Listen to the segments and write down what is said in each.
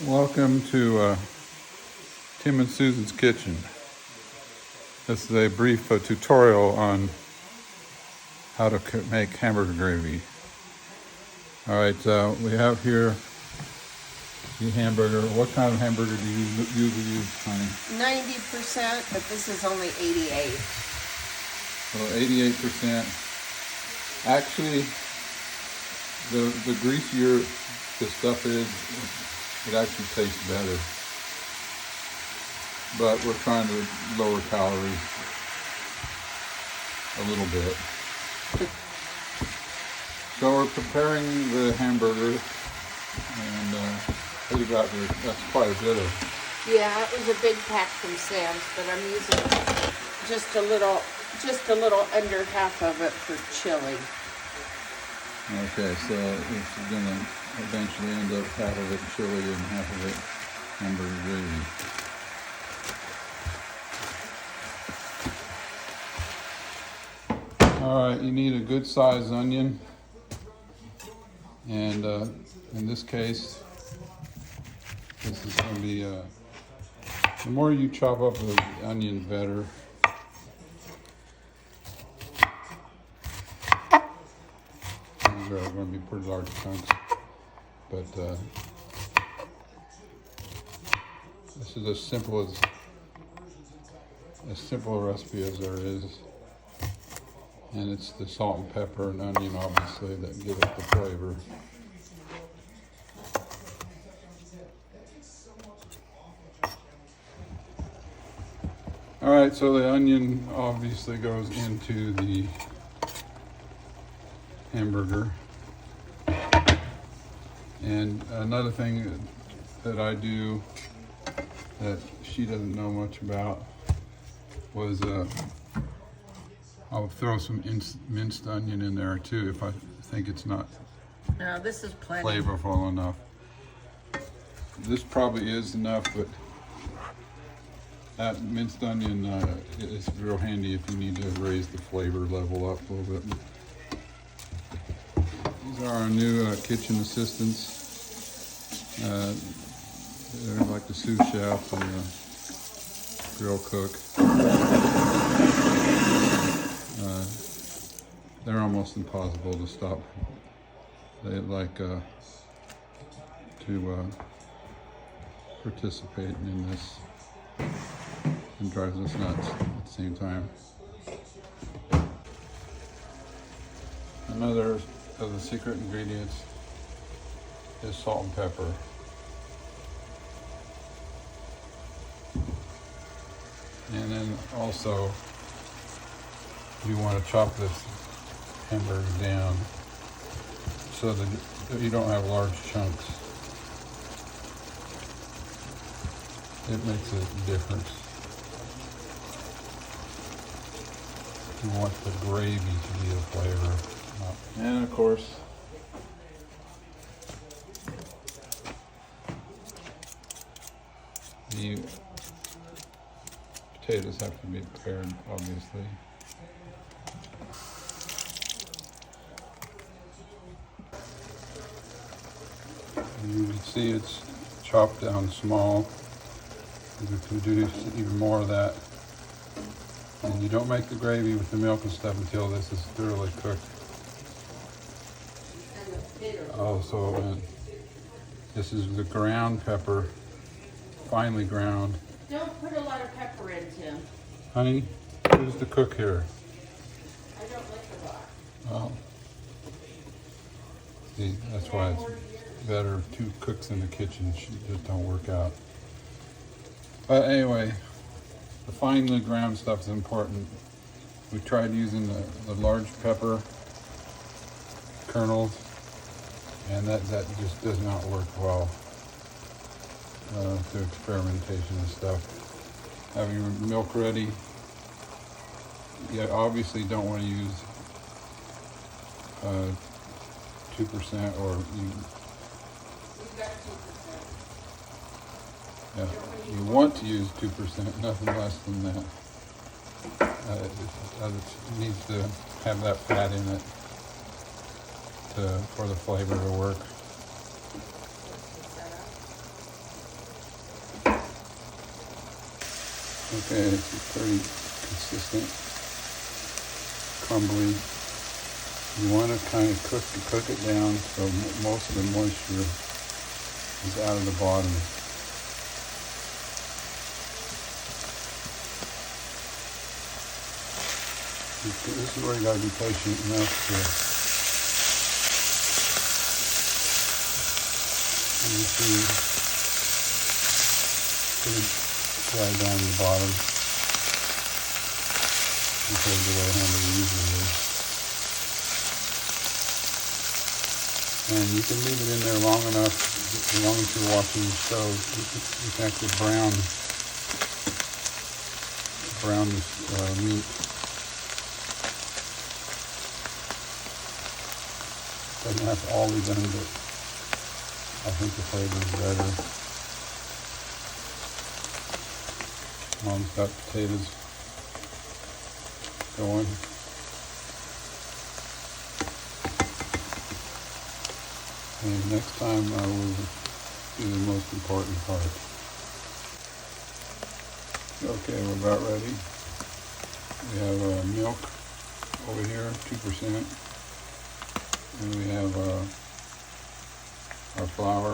Welcome to Tim and Susan's Kitchen. This is a brief tutorial on how to make hamburger gravy. All right, we have here the hamburger. What kind of hamburger do you usually use, honey? 90%, but this is only 88. So 88%. Actually, the greasier the stuff is, it actually tastes better. But we're trying to lower calories a little bit. So we're preparing the hamburger, and what do you got here? That's quite a bit of. Yeah, it was a big pack from Sam's, but I'm using just a little under half of it for chili. Okay, so it's gonna eventually end up half of it chili and half of it hamburger gravy. All right, you need a good sized onion, and in this case, this is going to be the more you chop up the onion, better. These are going to be pretty large chunks, but this is as simple a recipe as there is. And it's the salt and pepper and onion, obviously, that give it the flavor. All right, so the onion obviously goes into the hamburger. And another thing that I do that she doesn't know much about was I'll throw some minced onion in there too if I think it's not This is plenty. flavorful enough. This probably is enough, but that minced onion is real handy if you need to raise the flavor level up a little bit. These are our new kitchen assistants. They're like the sous chef and the grill cook. They're almost impossible to stop. They like to participate in this, and drives us nuts at the same time. Another of the secret ingredients is salt and pepper. And then also, you want to chop this hamburger down so that you don't have large chunks. It makes a difference. You want the gravy to be the flavor. And of course, the potatoes have to be prepared, obviously. You can see it's chopped down small. You can do even more of that. And you don't make the gravy with the milk and stuff until this is thoroughly cooked. Also, this is the ground pepper, finely ground. Don't put a lot of pepper in, Tim. Honey, who's the cook here? I don't like a lot. Well, see, that's why it's better if two cooks in the kitchen just don't work out. But anyway, the finely ground stuff is important. We tried using the large pepper kernels, and that just does not work well through experimentation and stuff. Have your milk ready. You obviously don't want to use 2% or yeah, you want to use 2%, nothing less than that. It needs to have that fat in it for the flavor to work. Okay, it's pretty consistent, crumbly. You want to kind of cook it down so most of the moisture is out of the bottom. This is where you got to be patient enough to. You see, pretty dry down the bottom compared to the way hamburger usually is. And you can leave it in there long enough, as long as you're watching the stove. You can actually brown this meat. Doesn't have to all be done, but I think the flavor is better. Mom's got potatoes going. And next time I will do the most important part. Okay, we're about ready. We have milk over here, 2%. And we have our flour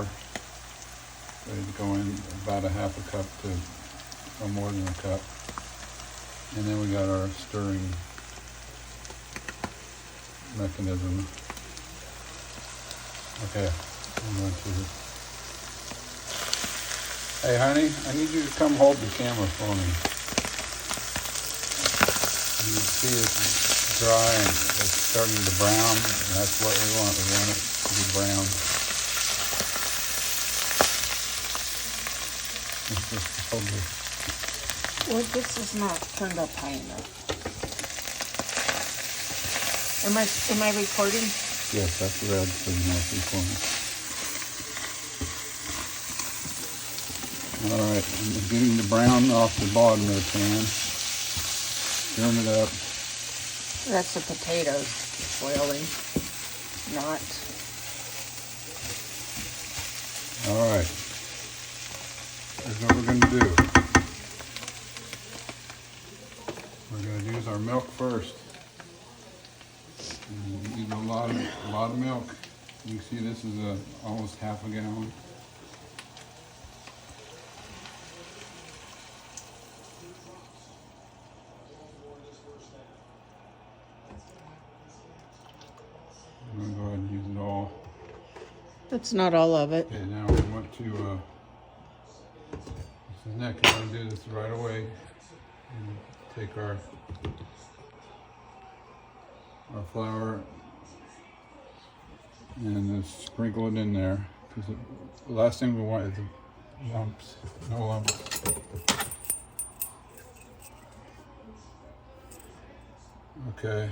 ready to go in, about a half a cup to or more than a cup. And then we got our stirring mechanism. Okay, I'm going to. Hey honey, I need you to come hold the camera for me. You can see it's dry and it's starting to brown, and that's what we want. We want it to be brown. It's just totally. Well, this is not turned up high enough. Am I recording? Yes, that's red, so you know it's recording. All right, I'm getting the brown off the bottom of the pan. Stirring it up. That's the potatoes boiling, not. All right. Here's what we're going to do. We're going to use our milk first. And use a lot of milk. You can see this is almost half a gallon. I'm going to go ahead and use it all. That's not all of it. Okay, now we want to, this is next, we're going to do this right away. And take our flour and just sprinkle it in there. Because the last thing we want is lumps, no lumps. Okay.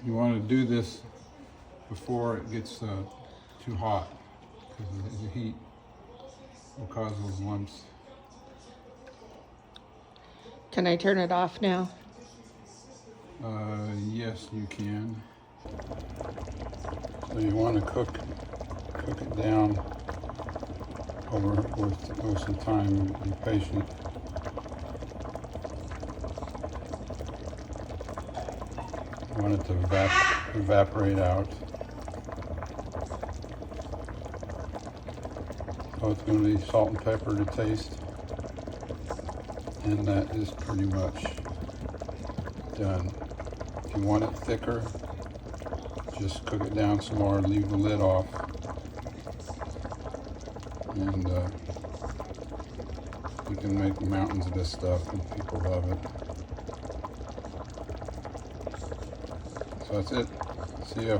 You want to do this before it gets too hot, because the heat will cause those lumps. Can I turn it off now? Yes, you can. So you want to cook it down with some time. Be patient. You want it to evaporate out. So it's going to be salt and pepper to taste. And that is pretty much done. If you want it thicker, just cook it down some more, leave the lid off, and you can make mountains of this stuff and people love it. So that's it. See ya.